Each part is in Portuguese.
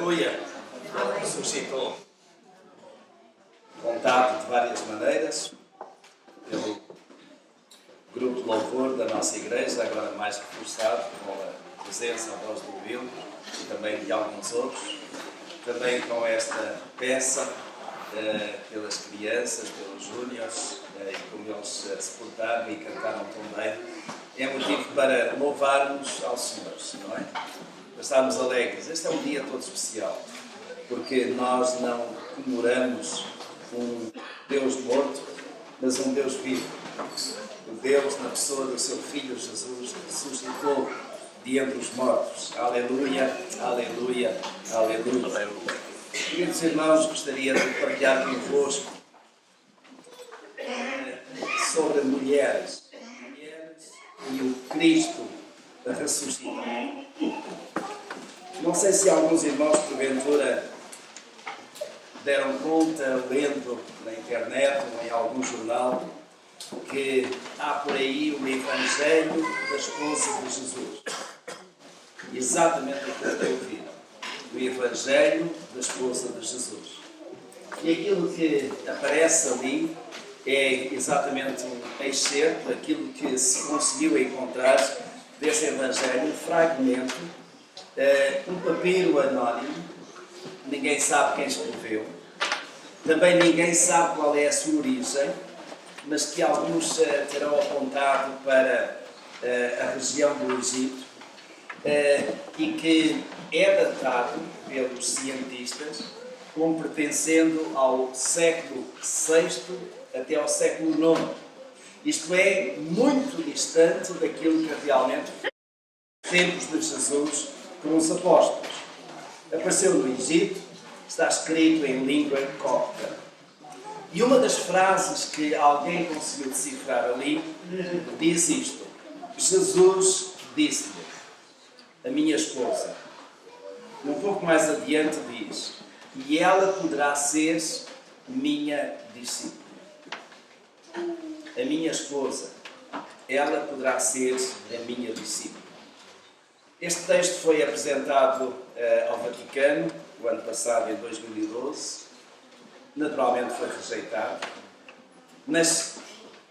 Aleluia! Ele ressuscitou. Contado de várias maneiras, pelo grupo de louvor da nossa igreja, agora mais reforçado com a presença, a voz do Will e também de alguns outros. Também com esta peça, pelas crianças, pelos júniores, e como eles se portaram e cantaram tão bem. É motivo para louvarmos ao Senhor, não é? Para estarmos alegres. Este é um dia todo especial, porque nós não comemoramos um Deus morto, mas um Deus vivo. O Deus, na pessoa do seu Filho Jesus, ressuscitou de entre os mortos. Aleluia, aleluia, aleluia. Queridos irmãos, gostaria de partilhar convosco sobre mulheres e o Cristo ressuscitado. Não sei se alguns irmãos, porventura, deram conta, lendo na internet ou em algum jornal, que há por aí o Evangelho da esposa de Jesus. Exatamente aquilo que ouviram. O Evangelho da esposa de Jesus. E aquilo que aparece ali é exatamente um excerto, aquilo que se conseguiu encontrar desse Evangelho, um fragmento, um papiro anónimo, ninguém sabe quem escreveu, também ninguém sabe qual é a sua origem, mas que alguns terão apontado para a região do Egito, e que é datado pelos cientistas como pertencendo ao século VI até ao século IX. Isto é, muito distante daquilo que realmente tempos de Jesus com os apóstolos. Apareceu no Egito, está escrito em língua copta. E uma das frases que alguém conseguiu decifrar ali diz isto: Jesus disse-lhe, a minha esposa. Um pouco mais adiante diz, e ela poderá ser minha discípula. A minha esposa, ela poderá ser a minha discípula. Este texto foi apresentado ao Vaticano o ano passado, em 2012. Naturalmente foi rejeitado. Mas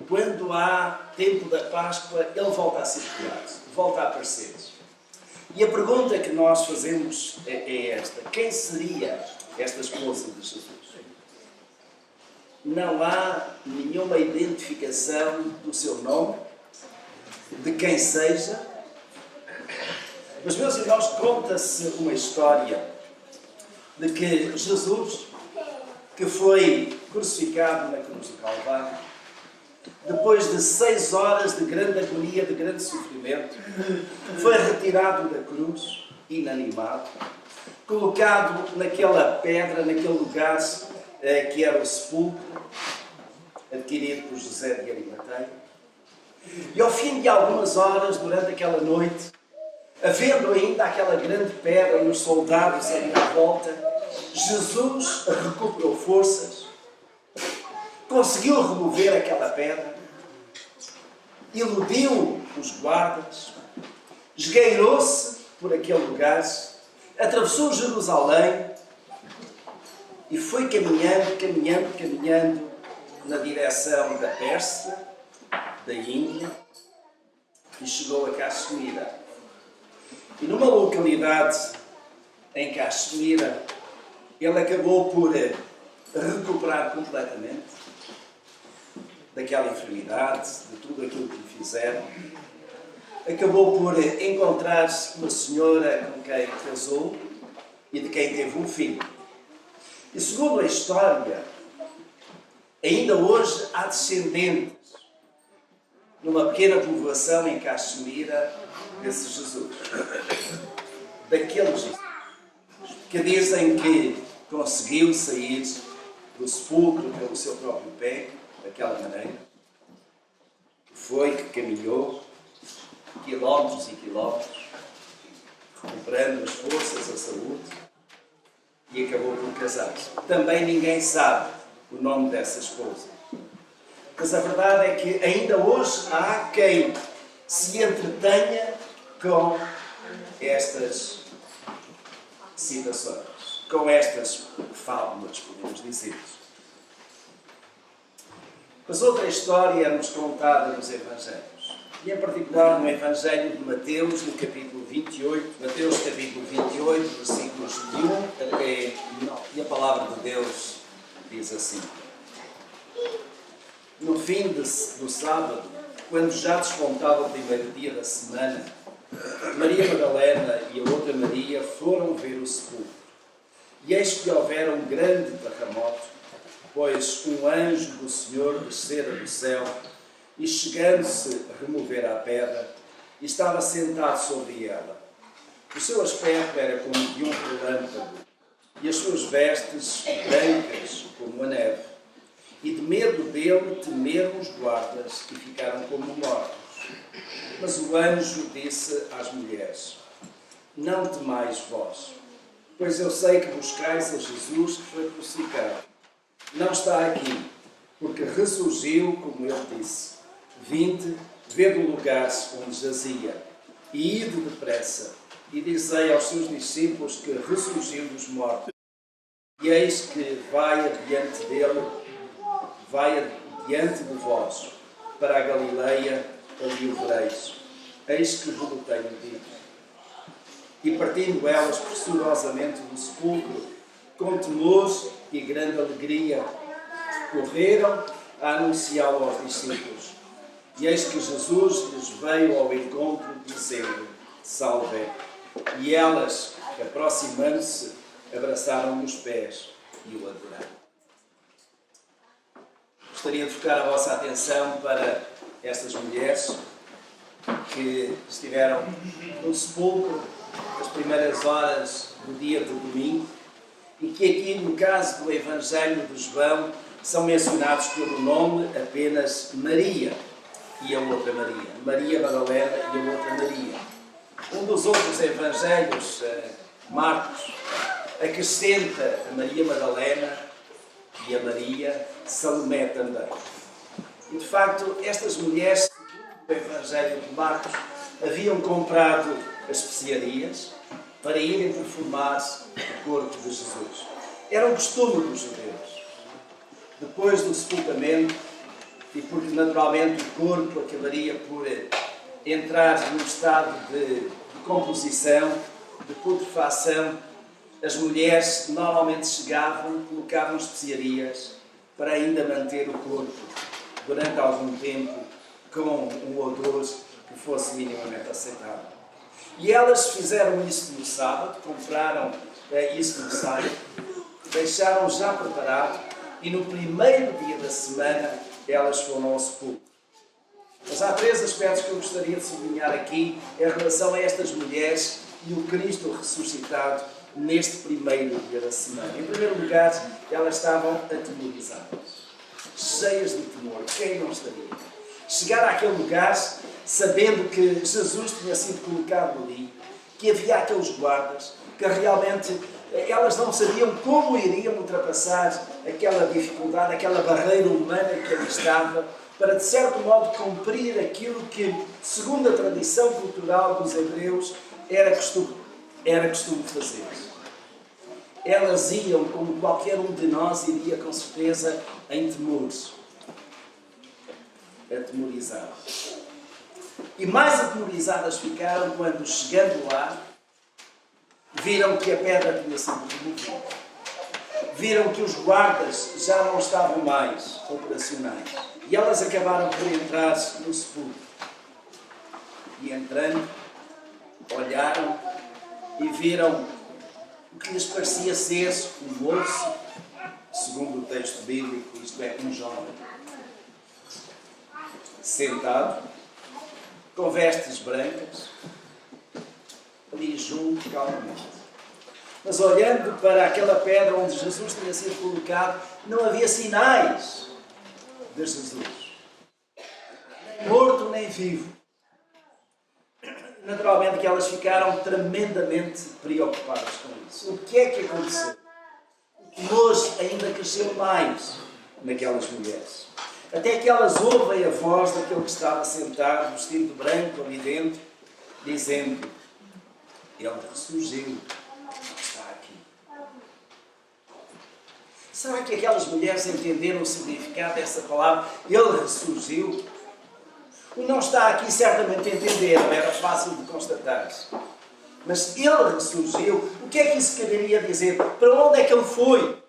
quando há tempo da Páscoa, ele volta a circular, volta a aparecer. E a pergunta que nós fazemos é esta: quem seria esta esposa de Jesus? Não há nenhuma identificação do seu nome, de quem seja. Mas, meus irmãos, conta-se uma história de que Jesus, que foi crucificado na cruz do Calvário, depois de 6 horas de grande agonia, de grande sofrimento, foi retirado da cruz, inanimado, colocado naquela pedra, naquele lugar que era o sepulcro, adquirido por José de Arimateia. E ao fim de algumas horas, durante aquela noite, havendo ainda aquela grande pedra e os soldados ali à volta, Jesus recuperou forças, conseguiu remover aquela pedra, iludiu os guardas, esgueirou-se por aquele lugar, atravessou Jerusalém e foi caminhando na direção da Pérsia, da Índia, e chegou a Caxemira. E numa localidade em Caxemira, ele acabou por recuperar completamente daquela enfermidade, de tudo aquilo que lhe fizeram. Acabou por encontrar uma senhora com quem casou e de quem teve um filho. E segundo a história, ainda hoje há descendentes numa pequena povoação em Caxemira desse Jesus. Daquele Jesus que dizem que conseguiu sair do sepulcro pelo seu próprio pé, daquela maneira, que caminhou quilómetros e quilómetros, recuperando as forças, a saúde, e acabou por casar-se. Também ninguém sabe o nome dessa esposa. Mas a verdade é que ainda hoje há quem se entretenha com estas citações. com estas fábulas, podemos dizer. Mas outra história é-nos contada nos Evangelhos. E em particular no Evangelho de Mateus, no capítulo 28, Mateus capítulo 28, versículos de 1 até 9. E a palavra de Deus diz assim: No fim do sábado, quando já descontava o primeiro dia da semana, Maria Madalena e a outra Maria foram ver o sepulcro. E eis que houvera um grande terremoto, pois um anjo do Senhor descera do céu e, chegando-se, removera a pedra e estava sentado sobre ela. O seu aspecto era como de um relâmpago e as suas vestes brancas como a neve. E de medo dele temeram os guardas e ficaram como mortos. Mas o anjo disse às mulheres: Não temais vós, pois eu sei que buscais a Jesus que foi crucificado. Não está aqui, porque ressurgiu, como ele disse. Vinde, vede o lugar onde jazia, e ide depressa, e dizei aos seus discípulos que ressurgiu dos mortos. E eis que vai adiante de vós, para a Galileia, ali o vereis. Eis que vos tenho dito. E partindo elas pressurosamente do sepulcro, com temor e grande alegria, correram a anunciá-lo aos discípulos. E eis que Jesus lhes veio ao encontro, dizendo: Salve! E elas, aproximando-se, abraçaram-lhe os pés e o adoraram. Gostaria de focar a vossa atenção para estas mulheres que estiveram no sepulcro nas primeiras horas do dia do domingo e que aqui, no caso do Evangelho de João, são mencionados pelo nome apenas Maria e a outra Maria. Maria Madalena e a outra Maria. Um dos outros Evangelhos, Marcos, acrescenta a Maria Madalena e a Maria Salomé também. E de facto, estas mulheres, segundo o Evangelho de Marcos, haviam comprado as especiarias para irem perfumar o corpo de Jesus. Era um costume dos judeus. Depois do sepultamento, e porque naturalmente o corpo acabaria por entrar num estado de composição, de putrefação, as mulheres normalmente chegavam, colocavam especiarias para ainda manter o corpo durante algum tempo com um odor que fosse minimamente aceitável. E elas fizeram isso no sábado, compraram isso no sábado, deixaram já preparado e no primeiro dia da semana elas foram ao sepulcro. Mas há três aspectos que eu gostaria de sublinhar aqui em relação a estas mulheres e o Cristo ressuscitado neste primeiro dia da semana. Em primeiro lugar, elas estavam atemorizadas, cheias de temor. Quem não estaria? Chegar àquele lugar sabendo que Jesus tinha sido colocado ali, que havia aqueles guardas, que realmente elas não sabiam como iriam ultrapassar aquela dificuldade, aquela barreira humana que ali estava, para de certo modo cumprir aquilo que, segundo a tradição cultural dos hebreus, era costume fazer. Elas iam, como qualquer um de nós iria com certeza, em temores, atemorizadas. E mais atemorizadas ficaram quando, chegando lá, viram que a pedra tinha sido removida. Viram que os guardas já não estavam mais operacionais. E elas acabaram por entrar no sepulcro. E entrando, olharam e viram o que lhes parecia ser um moço, segundo o texto bíblico, isto é, um jovem, sentado, com vestes brancas, ali junto, calmamente. Mas olhando para aquela pedra onde Jesus tinha sido colocado, não havia sinais de Jesus. Nem morto, nem vivo. Naturalmente que elas ficaram tremendamente preocupadas com isso. O que é que aconteceu? O temor ainda cresceu mais naquelas mulheres. Até que elas ouvem a voz daquele que estava sentado, vestido de branco ali dentro, dizendo: Ele ressurgiu, está aqui. Será que aquelas mulheres entenderam o significado dessa palavra? Ele ressurgiu? O não está aqui certamente a entender, não era fácil de constatar. Mas ele ressurgiu. O que é que isso quereria dizer? Para onde é que ele foi?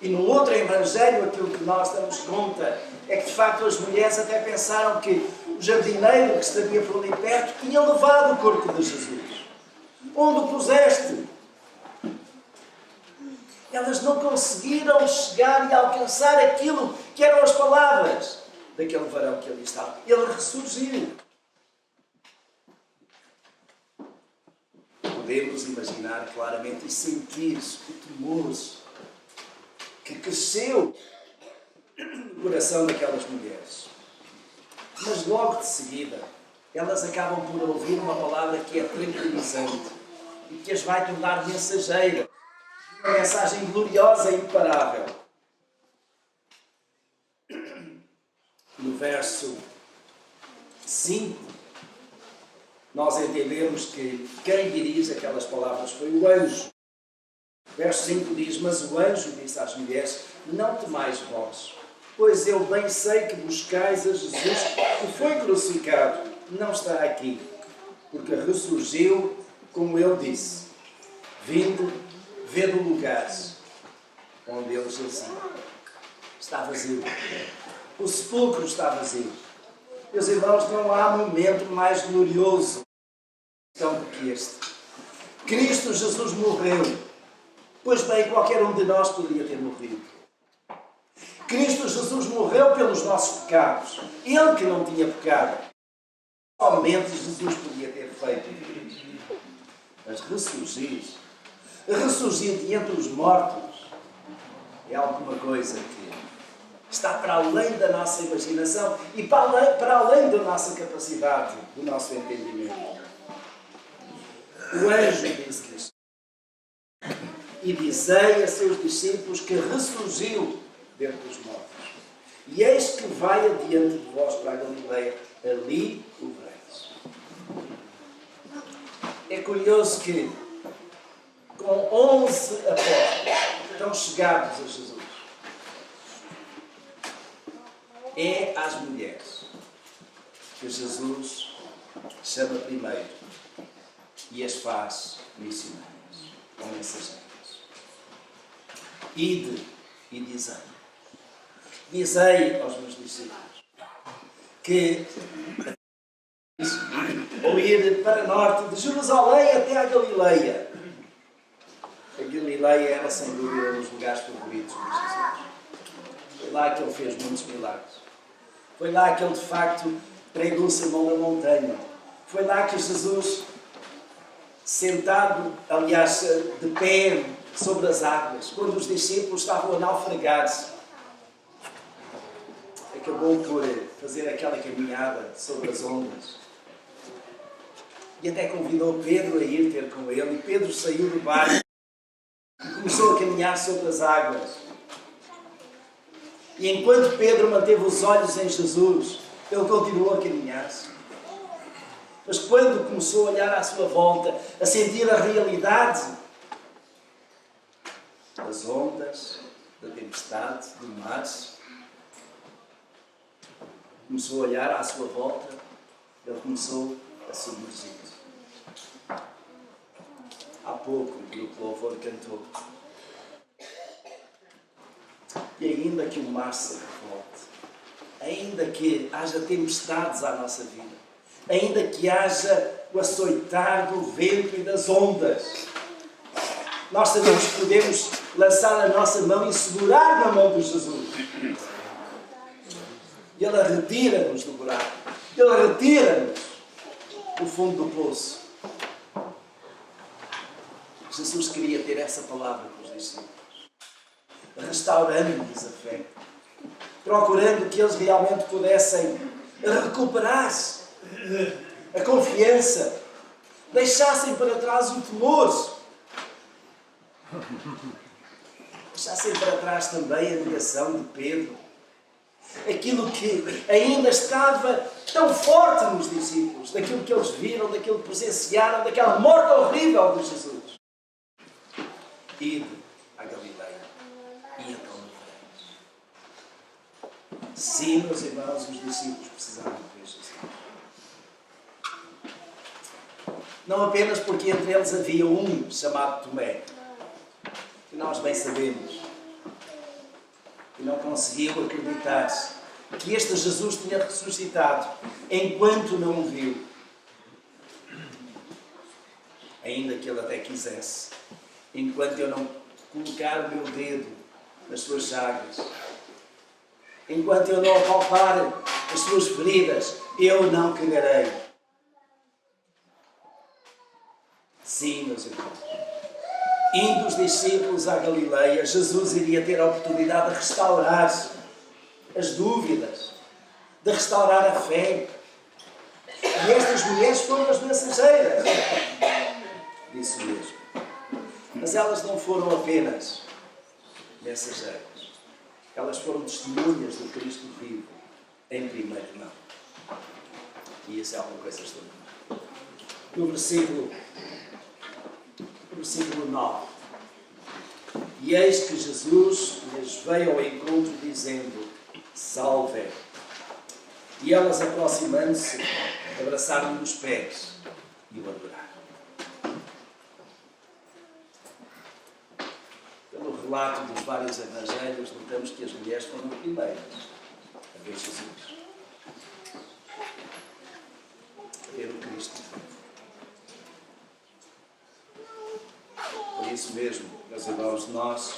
E no outro evangelho, aquilo que nós damos conta é que de facto as mulheres até pensaram que o jardineiro que estaria por ali perto tinha levado o corpo de Jesus. Onde o puseste? Elas não conseguiram chegar e alcançar aquilo que eram as palavras daquele varão que ali estava. Ele ressurgiu. Podemos imaginar claramente e sentir o temor que cresceu no coração daquelas mulheres. Mas logo de seguida, elas acabam por ouvir uma palavra que é tranquilizante e que as vai tornar mensageiras. Uma mensagem gloriosa e imparável. No verso 5, nós entendemos que quem dirige aquelas palavras foi o anjo. Verso 5 diz: mas o anjo disse às mulheres: não temais vós, pois eu bem sei que buscais a Jesus que foi crucificado. Não está aqui, porque ressurgiu, como ele disse. Vede o lugar onde ele jazia. Está vazio. O sepulcro está vazio. Meus irmãos, não há momento mais glorioso do que este. Cristo Jesus morreu. Pois bem, qualquer um de nós poderia ter morrido. Cristo Jesus morreu pelos nossos pecados. Ele que não tinha pecado. Somente Jesus podia ter feito. Mas ressurgir de entre os mortos é alguma coisa que está para além da nossa imaginação e para além da nossa capacidade, do nosso entendimento. O anjo disse-lhes: e dizei a seus discípulos que ressurgiu dentre os mortos. E eis que vai adiante de vós para a Galileia, ali o vereis. É curioso que com 11 apóstolos estão chegados a Jesus. É às mulheres que Jesus chama primeiro e as faz missionárias ou mensageiras. Ide e dizei. Dizei aos meus discípulos que ou ir para norte de Jerusalém até a Galileia. A Galileia era sem dúvida um dos lugares favoritos de Jesus. Foi lá que ele fez muitos milagres. Foi lá que ele de facto pregou o sermão da montanha. Foi lá que Jesus, sentado, aliás, de pé sobre as águas, quando os discípulos estavam a naufragar-se, acabou por fazer aquela caminhada sobre as ondas. E até convidou Pedro a ir ter com ele. E Pedro saiu do barco e começou a caminhar sobre as águas. E enquanto Pedro manteve os olhos em Jesus, ele continuou a caminhar-se. Mas quando começou a olhar à sua volta, a sentir a realidade das ondas, da tempestade, do mar, começou a olhar à sua volta, ele começou a submergir. Há pouco o grupo Louvor cantou. E ainda que o mar se revolte, ainda que haja tempestades à nossa vida, ainda que haja o açoitar do vento e das ondas, nós sabemos que podemos lançar a nossa mão e segurar na mão de Jesus. Ele retira-nos do buraco. Ele retira-nos do fundo do poço. Jesus queria ter essa palavra com os discípulos, restaurando-lhes a fé, procurando que eles realmente pudessem recuperar a confiança, deixassem para trás o temor, deixassem para trás também a negação de Pedro, aquilo que ainda estava tão forte nos discípulos, daquilo que eles viram, daquilo que presenciaram, daquela morte horrível de Jesus. Ide à Galileia. Sim, meus irmãos, os discípulos precisavam de ver Jesus. Não apenas porque entre eles havia um chamado Tomé, que nós bem sabemos, que não conseguiu acreditar que este Jesus tinha ressuscitado enquanto não o viu. Ainda que ele até quisesse, enquanto eu não colocar o meu dedo nas suas chagas, enquanto eu não apalpar as suas feridas, eu não crearei. Sim, meus irmãos. Indo os discípulos à Galileia, Jesus iria ter a oportunidade de restaurar as dúvidas, de restaurar a fé. E estas mulheres foram as mensageiras. Isso mesmo. Mas elas não foram apenas mensageiras. Elas foram testemunhas do Cristo vivo em primeira mão. E isso é alguma coisa extraordinária. No versículo 9. E eis que Jesus lhes veio ao encontro dizendo: salve. E elas, aproximando-se, abraçaram-no nos pés e o adoraram. Pelo relato dos vários evangelhos, notamos que as mulheres foram as primeiras a ver Jesus, a ver o Cristo. Por isso mesmo, meus irmãos, nós,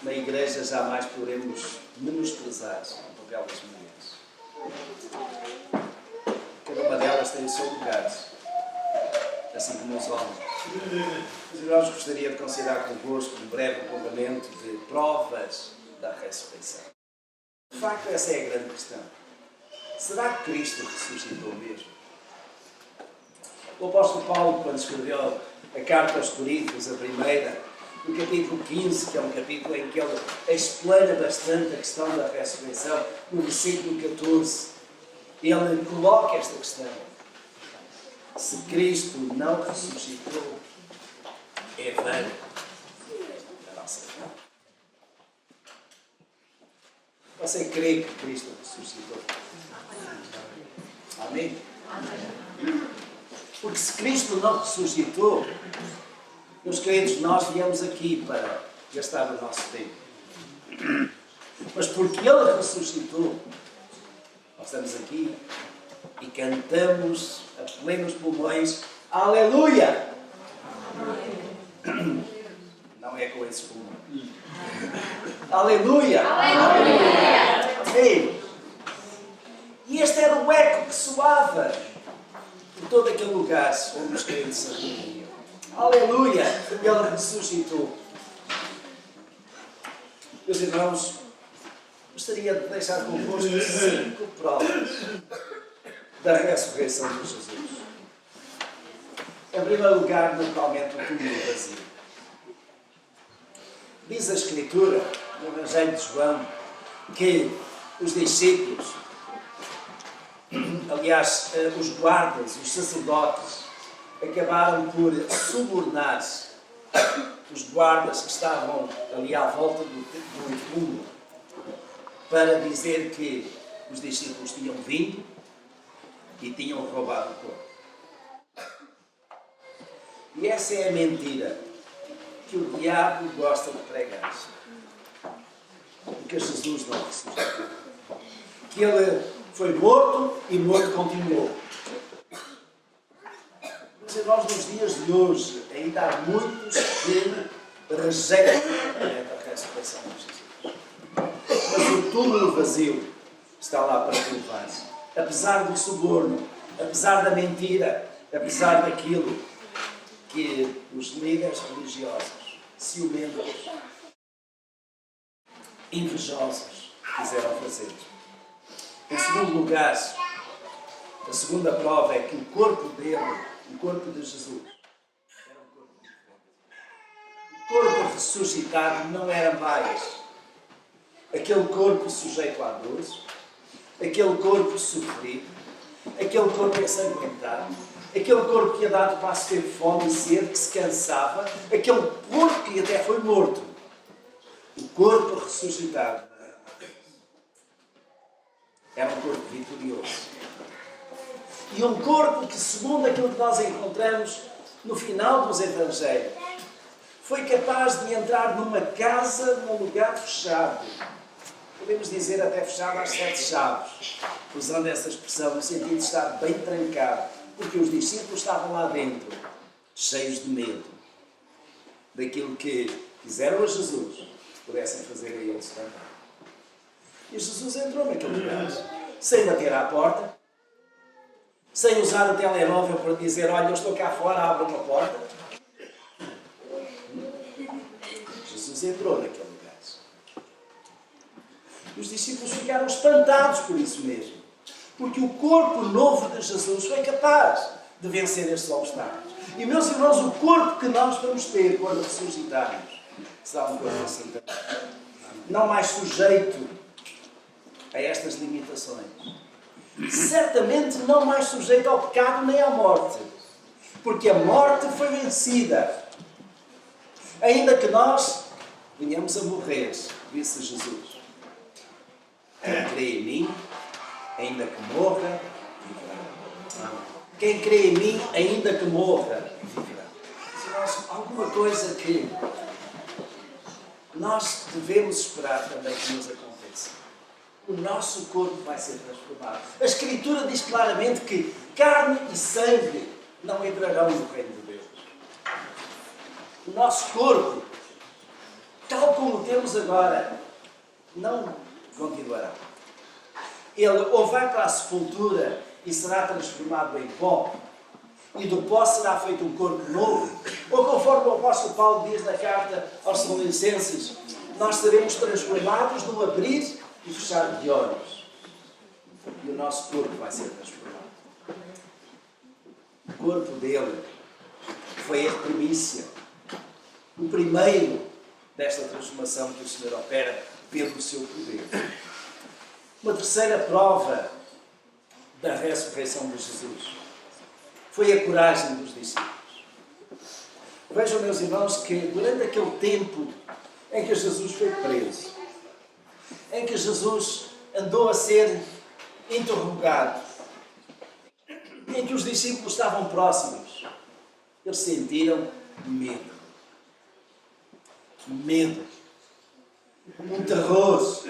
na Igreja, jamais poderemos menosprezar o papel das mulheres. Cada uma delas tem o seu lugar, assim como os homens. Mas irmãos, gostaria de considerar convosco um breve apontamento de provas da ressurreição. De facto, essa é a grande questão. Será que Cristo ressuscitou mesmo? O apóstolo Paulo, quando escreveu a carta aos Coríntios, a primeira, no capítulo 15, que é um capítulo em que ele explana bastante a questão da ressurreição, no versículo 14, ele coloca esta questão. Se Cristo não ressuscitou, é vã a nossa fé. Você crê que Cristo ressuscitou? Amém? Amém. Porque se Cristo não ressuscitou, meus queridos, nós viemos aqui para gastar o nosso tempo. Mas porque Ele ressuscitou, nós estamos aqui e cantamos a plenos pulmões: aleluia! Não é com esse pulmão. Aleluia! Aleluia! Amém! E este era o eco que soava por todo aquele lugar onde os crentes se reuniam. Aleluia! Ele ressuscitou. Meus irmãos, gostaria de deixar convosco 5 provas da ressurreição de Jesus. Em primeiro lugar, naturalmente, o túmulo vazio. Diz a Escritura, no Evangelho de João, que os discípulos, aliás, os guardas, os sacerdotes, acabaram por subornar os guardas que estavam ali à volta do túmulo para dizer que os discípulos tinham vindo e tinham roubado o corpo. E essa é a mentira que o diabo gosta de pregar. Que Jesus não ressuscitou. Que ele foi morto e morto continuou. Mas irmãos, nos dias de hoje ainda há muitos que rejeitam a ressurreição de Jesus. Mas o túmulo vazio está lá para provar. Apesar do suborno, apesar da mentira, apesar daquilo que os líderes religiosos, ciumentos, invejosos, quiseram fazer. Em segundo lugar, a segunda prova é que o corpo dele, o corpo de Jesus, era um corpo diferente. O corpo ressuscitado não era mais aquele corpo sujeito à dor, aquele corpo sofrido, aquele corpo ensanguentado, aquele corpo que ia dar de passo ter fome e sede, que se cansava, aquele corpo que até foi morto. O corpo ressuscitado Era um corpo vitorioso. E um corpo que, segundo aquilo que nós encontramos no final dos Evangelhos, foi capaz de entrar numa casa, num lugar fechado. Podemos dizer até fechado às 7 chaves, usando essa expressão, no sentido de estar bem trancado, porque os discípulos estavam lá dentro, cheios de medo, daquilo que fizeram a Jesus, pudessem fazer a eles também. E Jesus entrou naquele lugar, sem bater à porta, sem usar o telemóvel para dizer, olha, eu estou cá fora, abra uma porta. Jesus entrou naquele lugar. Os discípulos ficaram espantados por isso mesmo. Porque o corpo novo de Jesus foi capaz de vencer estes obstáculos. E, meus irmãos, o corpo que nós vamos ter quando ressuscitarmos será um corpo assim também. Não mais sujeito a estas limitações. Certamente não mais sujeito ao pecado nem à morte. Porque a morte foi vencida. Ainda que nós venhamos a morrer, disse Jesus. Quem crê em mim, ainda que morra, viverá. Quem crê em mim, ainda que morra, viverá. Alguma coisa que nós devemos esperar também que nos aconteça. O nosso corpo vai ser transformado. A Escritura diz claramente que carne e sangue não entrarão no reino de Deus. O nosso corpo, tal como temos agora, não continuará. Ele ou vai para a sepultura e será transformado em pó, e do pó será feito um corpo novo, ou conforme o apóstolo Paulo diz na carta aos Tessalonicenses, nós seremos transformados num abrir e fechar de olhos. E o nosso corpo vai ser transformado. O corpo dele foi a primícia, o primeiro desta transformação que o Senhor opera pelo seu poder. Uma terceira prova da ressurreição de Jesus foi a coragem dos discípulos. Vejam, meus irmãos, que durante aquele tempo em que Jesus foi preso, em que Jesus andou a ser interrogado, em que os discípulos estavam próximos, eles sentiram medo. Medo. Um terror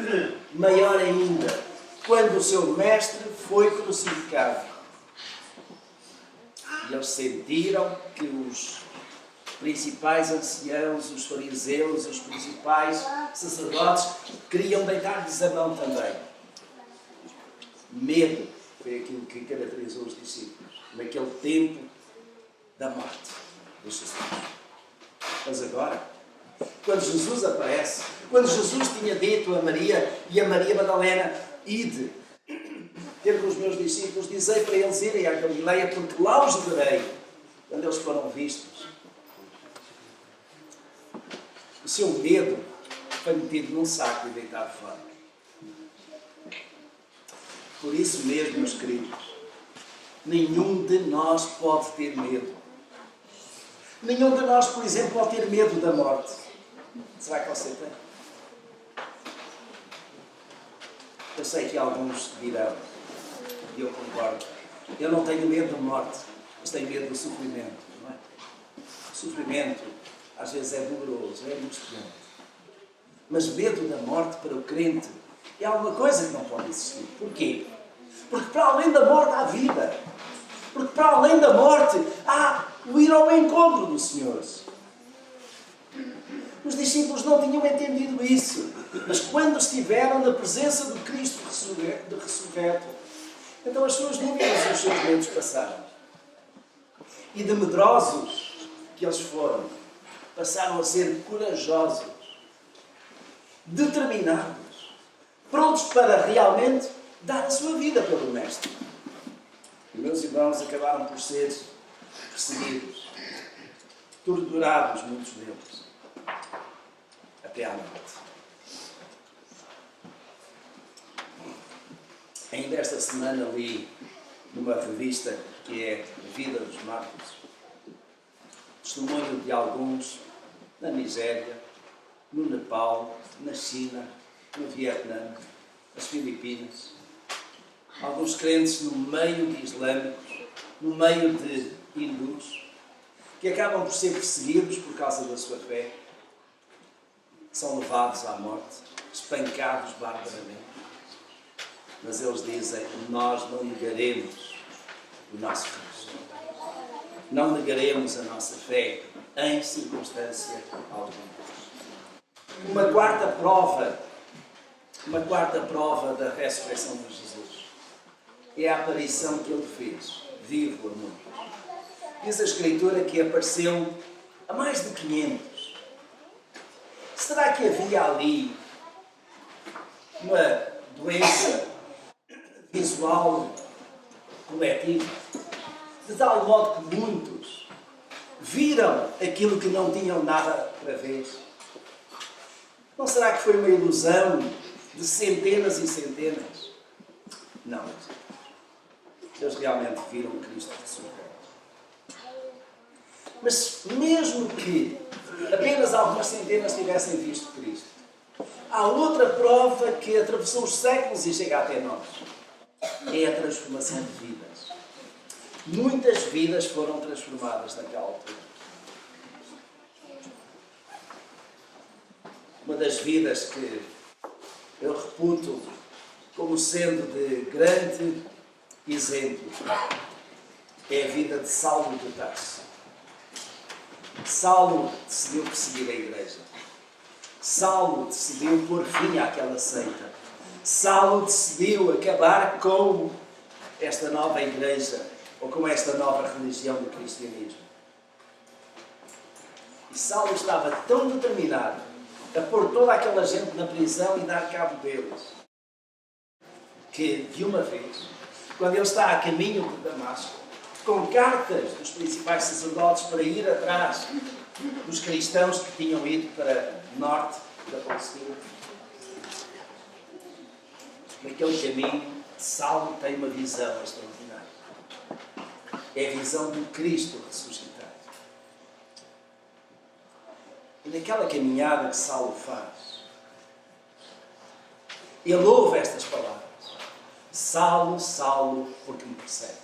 maior ainda, quando o seu mestre foi crucificado. E eles sentiram que os principais anciãos, os fariseus, os principais sacerdotes queriam deitar-lhes a mão também. Medo foi aquilo que caracterizou os discípulos naquele tempo da morte de Jesus. Mas agora, quando Jesus aparece, quando Jesus tinha dito a Maria e a Maria Madalena, ide ter com os meus discípulos, dizei para eles irem à Galileia, porque lá os verei, quando eles foram vistos. O seu medo foi metido num saco e deitado fora. Por isso mesmo, meus queridos, nenhum de nós pode ter medo. Nenhum de nós, por exemplo, pode ter medo da morte. Será que você tem? Eu sei que alguns dirão, e eu concordo, eu não tenho medo da morte, mas tenho medo do sofrimento, não é? O sofrimento, às vezes, é doloroso, é angustiante. Mas medo da morte para o crente é alguma coisa que não pode existir. Porquê? Porque para além da morte há vida. Porque para além da morte há o ir ao encontro do Senhor. Os discípulos não tinham entendido isso. Mas quando estiveram na presença do Cristo ressurreto, então as suas dúvidas e os seus medos passaram. E de medrosos que eles foram, passaram a ser corajosos, determinados, prontos para realmente dar a sua vida pelo Mestre. E meus irmãos acabaram por ser perseguidos, torturados, muitos deles, até à morte. Ainda esta semana li numa revista que é A Vida dos Mártires, testemunho de alguns na Nigéria, no Nepal, na China, no Vietnã, nas Filipinas, alguns crentes no meio de islâmicos, no meio de hindus, que acabam por ser perseguidos por causa da sua fé, são levados à morte, espancados barbaramente. Mas eles dizem: nós não negaremos o nosso Cristo. Não negaremos a nossa fé em circunstância alguma. Uma quarta prova da ressurreição de Jesus é a aparição que ele fez, vivo a muitos. Diz a Escritura que apareceu a mais de 500. Será que havia ali uma doença visual coletiva, de tal modo que muitos viram aquilo que não tinham nada para ver? Não será que foi uma ilusão de centenas e centenas? Não. Eles realmente viram Cristo ressurreto. Mas mesmo que apenas algumas centenas tivessem visto Cristo, há outra prova que atravessou os séculos e chega até nós. É a transformação de vidas. Muitas vidas foram transformadas naquela altura. Uma das vidas que eu reputo como sendo de grande exemplo é a vida de Saulo de Tarso. Saulo decidiu perseguir a igreja. Saulo decidiu pôr fim àquela seita. Saulo decidiu acabar com esta nova igreja, ou com esta nova religião do cristianismo. E Saulo estava tão determinado a pôr toda aquela gente na prisão e dar cabo deles, que, de uma vez, quando ele está a caminho de Damasco, com cartas dos principais sacerdotes para ir atrás dos cristãos que tinham ido para o norte da Palestina, naquele caminho, Saulo tem uma visão extraordinária. É a visão do Cristo ressuscitado. E naquela caminhada que Saulo faz, ele ouve estas palavras: Saulo, Saulo, por que me persegues?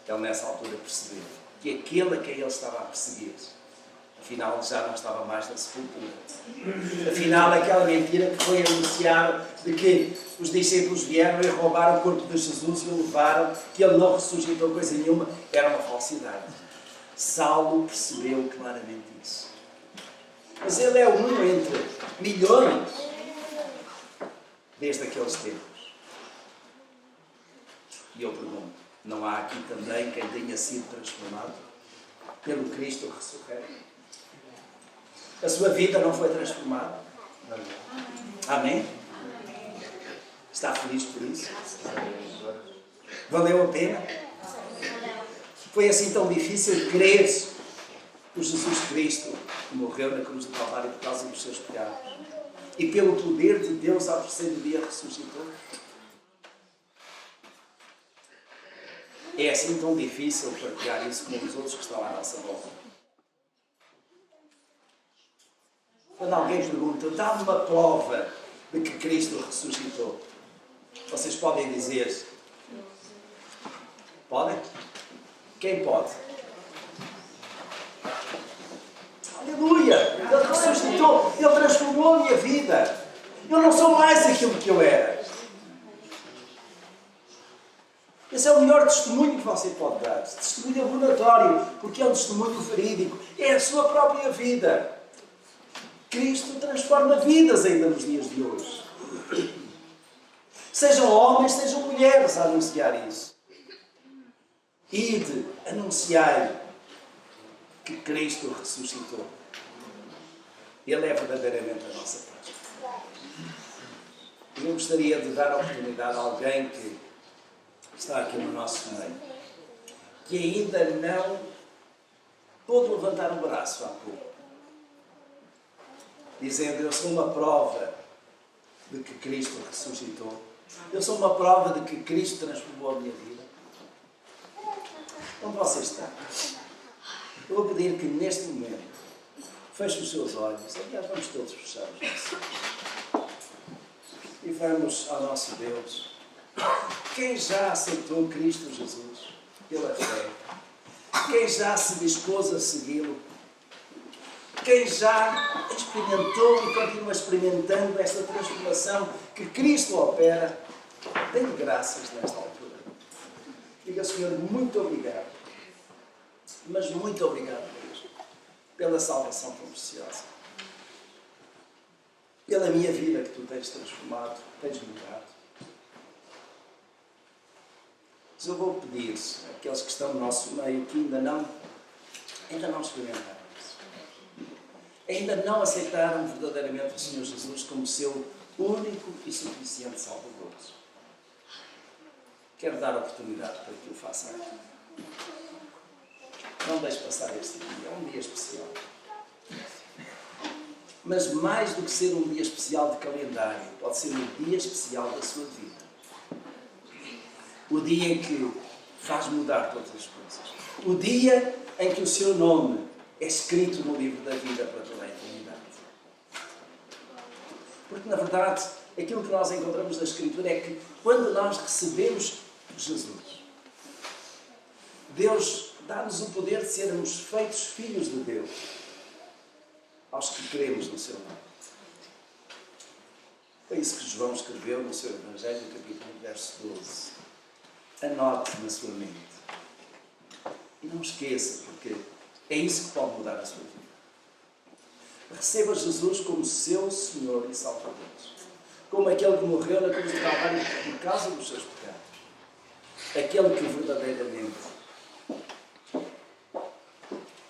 Ele nessa altura percebeu que aquele a quem ele estava a perseguir, afinal já não estava mais na sepultura. Afinal, aquela mentira que foi anunciada de que os discípulos vieram e roubaram o corpo de Jesus e o levaram, que ele não ressuscitou coisa nenhuma, era uma falsidade. Saulo percebeu claramente isso. Mas ele é um entre milhões desde aqueles tempos. E eu pergunto: não há aqui também quem tenha sido transformado pelo Cristo ressurreto? A sua vida não foi transformada? Amém? Está feliz por isso? Valeu a pena? Foi assim tão difícil crer que Jesus Cristo morreu na cruz do Calvário por causa dos seus pecados e pelo poder de Deus ao terceiro dia ressuscitou? É assim tão difícil partilhar isso com os outros que estão à nossa volta? Quando alguém pergunta: dá-me uma prova de que Cristo ressuscitou, vocês podem dizer: podem? Quem pode? Aleluia! Ele ressuscitou, Ele transformou a minha vida. Eu não sou mais aquilo que eu era. Esse é o melhor testemunho que você pode dar. Testemunho abonatório, porque é um testemunho verídico. É a sua própria vida. Cristo transforma vidas ainda nos dias de hoje. Sejam homens, sejam mulheres a anunciar isso. Ide, anunciai que Cristo ressuscitou. Ele é verdadeiramente a nossa paz. Eu gostaria de dar a oportunidade a alguém que está aqui no nosso meio, que ainda não pôde levantar o braço há pouco, dizendo: eu sou uma prova de que Cristo ressuscitou. Eu sou uma prova de que Cristo transformou a minha vida. Onde você está? Eu vou pedir que neste momento feche os seus olhos. Aliás, vamos todos fechar os nossos olhos. vamos ao nosso Deus. Quem já aceitou Cristo Jesus pela fé? Quem já se dispôs a segui-lo? Quem já experimentou e continua experimentando esta transformação que Cristo opera? Dê-lhe graças nesta altura. Diga, Senhor, muito obrigado. Mas muito obrigado mesmo pela salvação tão preciosa. Pela minha vida que Tu tens transformado, tens mudado. Mas eu vou pedir àqueles que estão no nosso meio que ainda não experimentaram isso. Ainda não aceitaram verdadeiramente o Senhor Jesus como seu único e suficiente Salvador. Quero dar a oportunidade para que o façam aqui. Não deixe passar este dia, é um dia especial. Mas mais do que ser um dia especial de calendário, pode ser um dia especial da sua vida. O dia em que faz mudar todas as coisas. O dia em que o seu nome é escrito no livro da vida para toda a eternidade. Porque, na verdade, aquilo que nós encontramos na Escritura é que quando nós recebemos Jesus, Deus dá-nos o poder de sermos feitos filhos de Deus aos que cremos no seu nome. Foi isso que João escreveu no seu Evangelho, no capítulo 1, verso 12. Anote na sua mente. E não esqueça, porque é isso que pode mudar a sua vida. Receba Jesus como seu Senhor e Salvador. Como aquele que morreu na cruz do Calvário por causa dos seus pecados. Aquele que verdadeiramente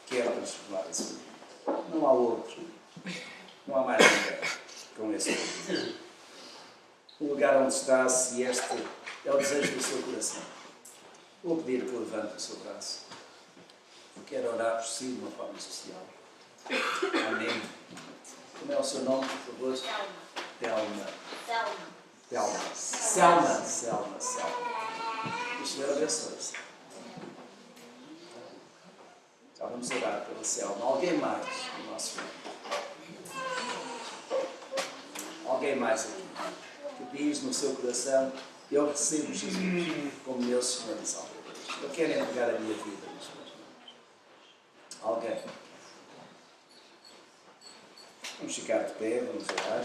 quer transformar a sua vida. Não há outro. Não há mais ninguém com esse poder. O lugar onde está, se este é o desejo do seu coração, vou pedir que levante o seu braço. Eu quero orar por si de uma forma especial. Amém. Como é o seu nome, por favor? Telma. Selma. O Senhor abençoe-se. Já vamos orar pela Selma. Alguém mais no nosso meio? Alguém mais aqui que diz no seu coração: eu recebo Jesus como meu Senhor e Salvador. Eu quero entregar a minha vida nas suas mãos. Alguém? Vamos ficar de pé, vamos orar.